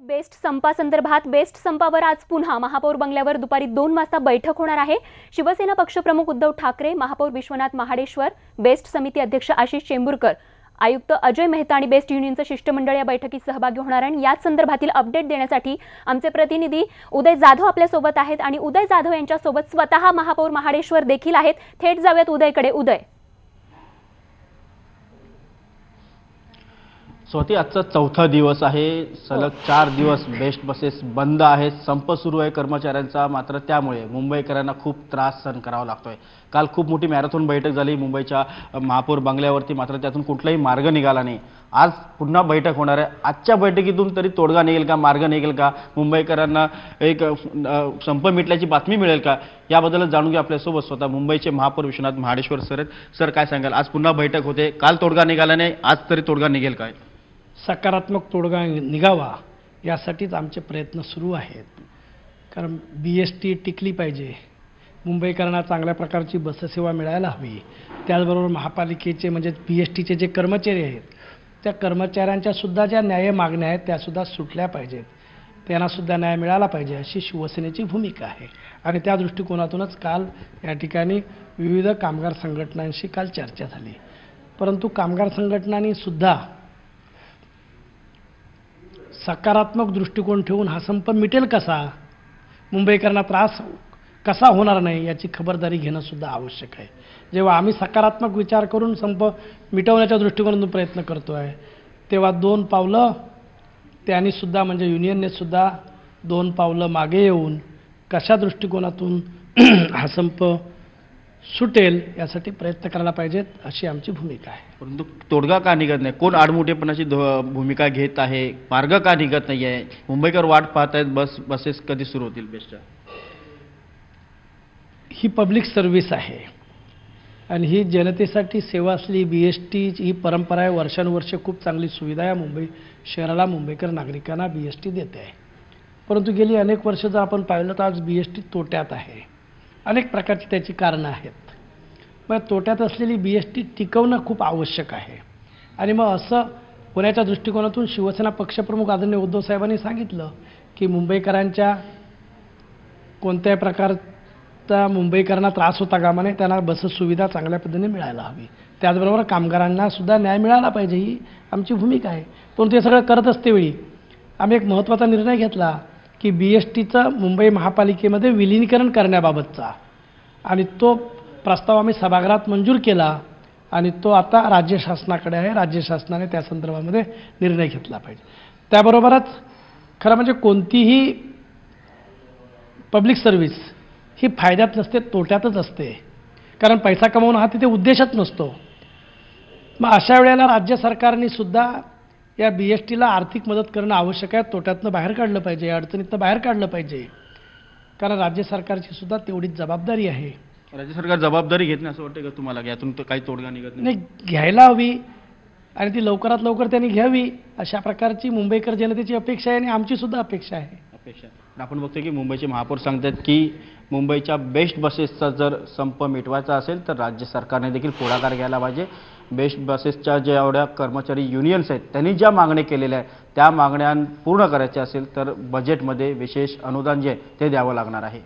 Best संपासंदर्भात best संपावर आज पुन्हा महापौर बंगल्यावर दुपारी 2 वाजता बैठक होणार आहे। शिवसेना पक्षप्रमुख उद्धव ठाकरे, महापौर विश्वनाथ महाडेश्वर, बेस्ट समिती अध्यक्ष आशिष चेंबूरकर, आयुक्त अजय मेहता आणि बेस्ट युनियनचं शिष्टमंडळ या बैठकीत सहभागी होणार आहे। याच संदर्भातील अपडेट देण्यासाठी आमचे प्रतिनिधी उदय जाधव आपल्या सोबत आहेत आणि उदय जाधव यांच्या सोबत स्वतः महापौर महाडेश्वर देखील आहेत। थेट जाऊयात उदयकडे। उदय, स्वाती, आजचा चौथा दिवस आहे। सलग 4 दिवस बेस्ट बसेस बंद आहेत, संप सुरू आहे कर्मचाऱ्यांचा। मात्र त्यामुळे मुंबईकरांना खूप त्रास सहन करावा लागतोय। काल खूप मोठी मॅरेथॉन बैठक झाली मुंबईच्या महापौर बंगल्यावरती, मात्र त्यातून कुठलाही मार्ग निघाला नाही। आज पुन्हा बैठक होणार आहे। आजच्या बैठकीतून तरी तोडगा निघेल का, मार्ग निघेल का, मुंबईकरांना एक संप मिटल्याची बातमी मिळेल का, याबद्दल जाणून घ्या आपल्यासोबत स्वतः मुंबईचे महापौर विश्वनाथ महाडेश्वर सर आहेत। सर, काय सांगाल? आज पुन्हा बैठक होते, काल तोडगा निघाला नाही, आज तरी तोडगा निघेल काय? सकारात्मक तोडगा निघावा यासाठीच आमचे प्रयत्न सुरू आहेत। कारण BST टिकली पाहिजे, मुंबईकरांना चांगल्या प्रकारची बससेवा मिळायला हवी। त्याचबरोबर महापालिकेचे म्हणजे BSTचे जे कर्मचारी आहेत त्या कर्मचाऱ्यांच्या सुद्धा ज्या न्याय मागण्या आहेत त्यासुद्धा सुटल्या पाहिजेत, त्यांनासुद्धा न्याय मिळाला पाहिजे अशी शिवसेनेची भूमिका आहे। आणि त्या दृष्टिकोनातूनच काल या ठिकाणी विविध कामगार संघटनांशी काल चर्चा झाली। परंतु कामगार संघटनांनी सुद्धा सकारात्मक दृष्टिकोन ठेवून हा संप मिटेल कसा, मुंबईकरांना त्रास कसा होणार नाही याची खबरदारी घेणं सुद्धा आवश्यक आहे। जेव्हा आम्ही सकारात्मक विचार करून संप मिटवण्याच्या दृष्टिकोनातून प्रयत्न करतो आहे, तेव्हा 2 पावलं त्यांनी सुद्धा म्हणजे युनियनने सुद्धा 2 पावलं मागे येऊन कशा दृष्टिकोनातून हा संप सुटेल यासाठी प्रयत्न करायला पाहिजेत अशी आमची भूमिका आहे। परंतु तोडगा का निघत नाही? कोण आडमुठेपणाची भूमिका घेत आहे? मार्ग का निघत नाही आहे? मुंबईकर वाट पाहत आहेत, बसेस कधी सुरू होतील बेस्टच्या? ही पब्लिक सर्व्हिस आहे आणि ही जनतेसाठी सेवा असली BST ही परंपरा आहे। वर्षानुवर्ष खूप चांगली सुविधा आहे मुंबई शहराला, मुंबईकर नागरिकांना BST देते आहे। परंतु गेली अनेक वर्ष जर आपण पाहिलं तर आज BST तोट्यात आहे। अनेक प्रकारची त्याची कारणं आहेत। मग तोट्यात असलेली BST टिकवणं खूप आवश्यक आहे। आणि मग असं होण्याच्या दृष्टिकोनातून शिवसेना पक्षप्रमुख आदरणीय उद्धव साहेबांनी सांगितलं की मुंबईकरांच्या कोणत्याही प्रकारचा मुंबईकरांना त्रास होता कामा नये, त्यांना बस सुविधा चांगल्या पद्धतीने मिळायला हवी। त्याचबरोबर कामगारांना सुद्धा न्याय मिळाला पाहिजे ही आमची भूमिका आहे। परंतु हे सगळं करत असतेवेळी आम्ही एक महत्त्वाचा निर्णय घेतला की BSTचं मुंबई महापालिकेमध्ये विलीनीकरण करण्याबाबतचा, आणि तो प्रस्ताव आम्ही सभागृहात मंजूर केला आणि तो आता राज्य शासनाकडे आहे। राज्य शासनाने त्या संदर्भामध्ये निर्णय घेतला पाहिजे। त्याबरोबरच खरं म्हणजे कोणतीही पब्लिक सर्व्हिस ही फायद्यात नसते, तोट्यातच असते। कारण पैसा कमवणं हा तिथे उद्देशच नसतो। मग अशा वेळेला राज्य सरकारने सुद्धा या BSTला आर्थिक मदत करणं आवश्यक आहे, तोट्यातनं बाहेर काढलं पाहिजे, अडचणीतनं बाहेर काढलं पाहिजे। कारण राज्य सरकारची सुद्धा तेवढीच जबाबदारी आहे। राज्य सरकार जबाबदारी घेत नाही असं वाटतं का तुम्हाला? यातून तर काही तोडगा निघत नाही? घ्यायला हवी आणि ती लवकरात लवकर त्यांनी घ्यावी अशा प्रकारची मुंबईकर जनतेची अपेक्षा आहे आणि आमची सुद्धा अपेक्षा आहे। आपण बघतो की मुंबईचे महापौर सांगतात की मुंबईच्या बेस्ट बसेसचा जर संप मिटवायचा असेल तर राज्य सरकारने देखील पुढाकार घ्यायला पाहिजे। बेस्ट बसेसच्या ज्या एवढ्या कर्मचारी युनियन्स आहेत त्यांनी ज्या मागण्या केलेल्या आहेत त्या मागण्या पूर्ण करायच्या असेल तर बजेटमध्ये विशेष अनुदान जे आहे ते द्यावं लागणार आहे।